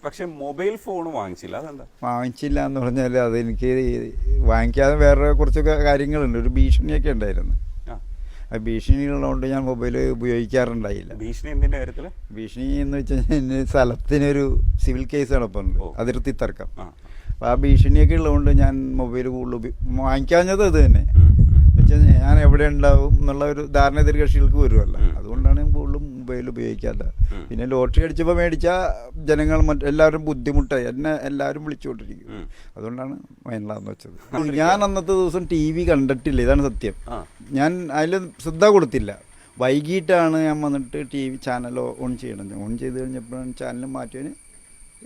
പക്ഷെ mobile phone വാങ്ങിച്ചില്ല, അതെന്താ? വാങ്ങിച്ചില്ല എന്ന് പറഞ്ഞാൽ അതെനിക്ക് വാങ്ങിക്കാതെ വേറെ കുറച്ചൊക്കെ കാര്യങ്ങളുണ്ട്. ഒരു ഭീഷണിയൊക്കെ ഉണ്ടായിരുന്നു. ആ ഭീഷണികളുള്ളതുകൊണ്ട് ഞാൻ മൊബൈൽ ഉപയോഗിക്കാറുണ്ടായില്ല. ഭീഷണി എന്തിൻ്റെ കാര്യത്തിൽ? ഭീഷണി എന്ന് വെച്ച് കഴിഞ്ഞാൽ സ്ഥലത്തിനൊരു സിവിൽ കേസ് നടപ്പുണ്ട്, അതിർത്തി തർക്കം. അപ്പോൾ ആ ഭീഷണിയൊക്കെ ഉള്ളതുകൊണ്ട് ഞാൻ മൊബൈൽ കൂടുതൽ വാങ്ങിക്കാഞ്ഞത് അത് തന്നെ. വെച്ചാൽ ഞാൻ എവിടെ ഉണ്ടാവും എന്നുള്ള ഒരു ധാരണ എതിർകക്ഷികൾക്ക് വരുമല്ലോ, അതുകൊണ്ടാണ് ഞാൻ കൂടുതലും മൊബൈൽ ഉപയോഗിക്കാത്തത്. പിന്നെ ലോട്ടറി അടിച്ചപ്പോൾ മേടിച്ചാൽ ജനങ്ങൾ എല്ലാവരും ബുദ്ധിമുട്ടായി, എന്നെ എല്ലാവരും വിളിച്ചുകൊണ്ടിരിക്കും. അതുകൊണ്ടാണ് വേണ്ടാന്ന് വെച്ചത്. ഞാൻ അന്നത്തെ ദിവസം ടി വി കണ്ടിട്ടില്ല, ഇതാണ് സത്യം. ഞാൻ അതിൽ ശ്രദ്ധ കൊടുത്തില്ല. വൈകിട്ടാണ് ഞാൻ വന്നിട്ട് ടി വി ചാനൽ ഓൺ ചെയ്യണം. ഓൺ ചെയ്ത് കഴിഞ്ഞപ്പോഴാണ് ചാനൽ മാറ്റിയതിന്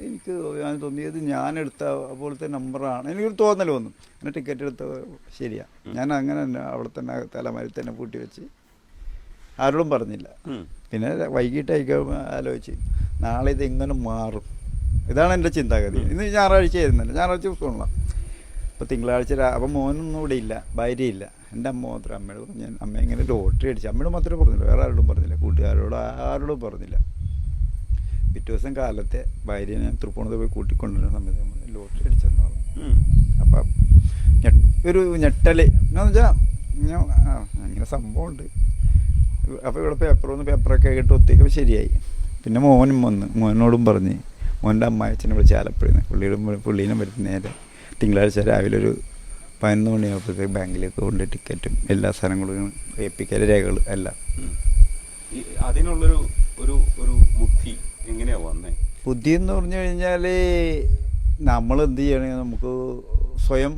എനിക്ക് തോന്നിയത് ഞാനെടുത്ത പോലത്തെ നമ്പറാണ്. എനിക്കൊരു തോന്നൽ വന്നു, അങ്ങനെ ടിക്കറ്റ് എടുത്ത ശരിയാണ്. ഞാൻ അങ്ങനെ തന്നെ അവിടെ തന്നെ തലമാരി തന്നെ പൂട്ടി വെച്ച് ആരോടും പറഞ്ഞില്ല. പിന്നെ വൈകിട്ടായിരിക്കും ആലോചിച്ച് നാളെ ഇതെങ്ങനെ മാറും, ഇതാണ് എൻ്റെ ചിന്താഗതി. ഇന്ന് ഞായറാഴ്ച ആയിരുന്നല്ലോ, ഞായറാഴ്ച ദിവസമുള്ള. അപ്പോൾ തിങ്കളാഴ്ച അപ്പം മോനൊന്നും ഇവിടെ ഇല്ല, ഭാര്യയില്ല. എൻ്റെ അമ്മ മാത്രം. അമ്മയോട് പറഞ്ഞു, അമ്മ ഇങ്ങനെ ലോട്ടറി അടിച്ചു. അമ്മയോട് മാത്രമേ പറഞ്ഞില്ല, വേറെ ആരോടും പറഞ്ഞില്ല, കൂട്ടുകാരോട് ആരോടും പറഞ്ഞില്ല. പിറ്റേ ദിവസം കാലത്തെ ഭാര്യയെ ഞാൻ തൃപ്പൂണിത്ത് പോയി കൂട്ടിക്കൊണ്ടുവരുന്ന സമയത്ത് നമ്മൾ ലോട്ടറി അടിച്ചെന്ന് പറഞ്ഞു. അപ്പം ഒരു ഞെട്ടൽ എന്ന് വെച്ചാൽ ഞാൻ അങ്ങനെ സംഭവമുണ്ട്. അപ്പോൾ ഇവിടെ പേപ്പറൊക്കെ ഇട്ട് ഒത്തിരിക്കും ശരിയായി. പിന്നെ മോനും വന്ന് മോനോടും പറഞ്ഞ്, മോൻ്റെ അമ്മായച്ചനെ വിളിച്ച് ആലപ്പുഴയിൽ പുള്ളീനെ വരുന്ന നേരെ തിങ്കളാഴ്ച രാവിലെ ഒരു 11 മണിയാകുമ്പോഴത്തേക്ക് ബാങ്കിലേക്ക് കൊണ്ട് ടിക്കറ്റും എല്ലാ സാധനങ്ങളും ഏൽപ്പിക്കൽ രേഖകൾ എല്ലാം. അതിനുള്ളൊരു ഒരു ഒരു ബുദ്ധി എങ്ങനെയാണ് വന്നത്? ബുദ്ധി എന്ന് പറഞ്ഞു കഴിഞ്ഞാൽ നമ്മൾ എന്ത് ചെയ്യണമെങ്കിൽ നമുക്ക് സ്വയം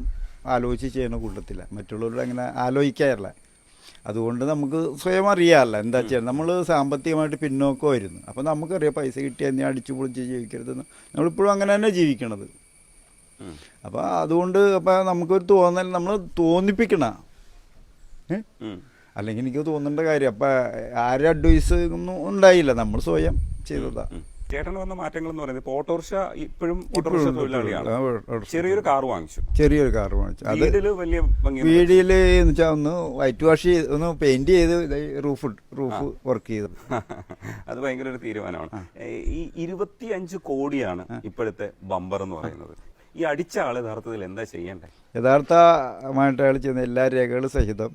ആലോചിച്ച് ചെയ്യണ കൂട്ടത്തില്ല, മറ്റുള്ളവരോട് അങ്ങനെ ആലോചിക്കാറില്ല. അതുകൊണ്ട് നമുക്ക് സ്വയം അറിയാമല്ല എന്താ ചെയ്യണം. നമ്മൾ സാമ്പത്തികമായിട്ട് പിന്നോക്കമായിരുന്നു. അപ്പോൾ നമുക്കറിയാം പൈസ കിട്ടിയാൽ നീ അടിച്ചു പൊളിച്ച് ജീവിക്കരുതെന്ന്. നമ്മളിപ്പോഴും അങ്ങനെ തന്നെ ജീവിക്കണത്. അപ്പോൾ അതുകൊണ്ട് അപ്പോൾ നമുക്കൊരു തോന്നൽ നമ്മൾ തോന്നിപ്പിക്കണ, അല്ലെങ്കിൽ എനിക്ക് തോന്നേണ്ട കാര്യം. അപ്പം ആരും അഡ്വൈസ് ഒന്നും ഉണ്ടായില്ല, നമ്മൾ സ്വയം ചെയ്തതാണ്. ചേട്ടൻ വന്ന മാറ്റങ്ങൾ എന്ന് പറയുന്നത് ഓട്ടോറിക്ഷ ഇപ്പോഴും ഓട്ടോറിക്ഷ തൊഴിലാളിയാണ്. ചെറിയൊരു കാർ വാങ്ങിച്ചു. അത് വലിയ വീടിൽ എന്ന് വെച്ചാൽ ഒന്ന് വൈറ്റ് വാഷ് ചെയ്ത് ഒന്ന് പെയിന്റ് ചെയ്ത് റൂഫ് വർക്ക് ചെയ്തു. അത് ഭയങ്കര ഒരു തീരുമാനമാണ്. ഈ 25 കോടിയാണ് ഇപ്പോഴത്തെ ബമ്പർ എന്ന് പറയുന്നത്. ഈ അടിച്ച ആള് യഥാർത്ഥത്തിൽ എന്താ ചെയ്യേണ്ടത്? യഥാർത്ഥമായിട്ട് അയാൾ ചെയ്യുന്ന എല്ലാ രേഖകളും സഹിതം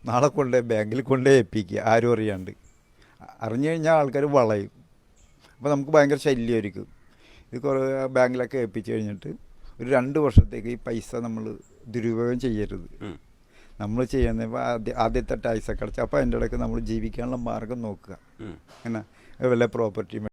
നാളെ കൊണ്ടേ ബാങ്കിൽ കൊണ്ടേ ഏൽപ്പിക്കുക, ആരും അറിയാണ്ട്. അറിഞ്ഞു കഴിഞ്ഞാൽ ആൾക്കാർ വളയും. അപ്പോൾ നമുക്ക് ഭയങ്കര ശല്യമായിരിക്കും. ഇത് കുറേ ബാങ്കിലൊക്കെ ഏൽപ്പിച്ച് കഴിഞ്ഞിട്ട് ഒരു 2 വർഷത്തേക്ക് ഈ പൈസ നമ്മൾ ദുരുപയോഗം ചെയ്യരുത്. നമ്മൾ ചെയ്യുന്ന ആദ്യത്തെ ടാക്സൊക്കെ അടച്ച് അപ്പോൾ അതിൻ്റെ ഇടയ്ക്ക് നമ്മൾ ജീവിക്കാനുള്ള മാർഗം നോക്കുക. എന്നാ വല്ല പ്രോപ്പർട്ടി